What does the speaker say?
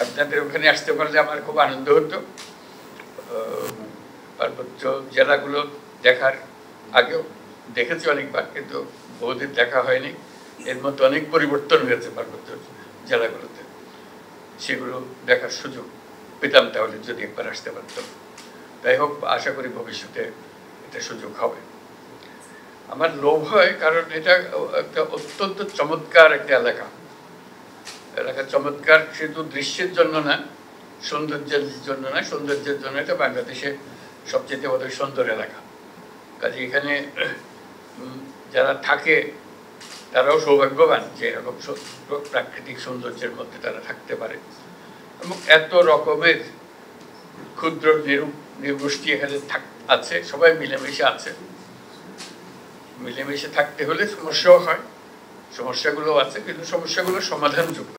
আপনাদের ওখানে আসতে পারলে আমার খুব আনন্দ হতো। পার্বত্য জেলাগুলো দেখার আগেও দেখেছি অনেকবার, কিন্তু বহুদিন দেখা হয়নি। এর মধ্যে অনেক পরিবর্তন হয়েছে পার্বত্য জেলাগুলোতে, সেগুলো দেখার সুযোগ পেতাম তাহলে যদি একবার আসতে পারতাম। যাই হোক, আশা করি ভবিষ্যতে এটা সুযোগ হবে। আমার লোভ হয়, কারণ এটা একটা অত্যন্ত চমৎকার একটা এলাকা। চমৎকার শুধু দৃশ্যের জন্য না, সৌন্দর্যের জন্য না, সৌন্দর্যের জন্য এটা বাংলাদেশের সবচেয়ে বোধহয় সুন্দর এলাকা। কাজে এখানে যারা থাকে তারাও সৌভাগ্যবান যে এরকম প্রাকৃতিক সৌন্দর্যের মধ্যে তারা থাকতে পারে, এবং এত রকমের ক্ষুদ্র নৃগোষ্ঠী এখানে আছে, সবাই মিলেমিশে আছে। মিলেমিশে থাকতে হলে সমস্যাও হয়, সমস্যাগুলো আছে, কিন্তু সমস্যাগুলো সমাধানযোগ্য।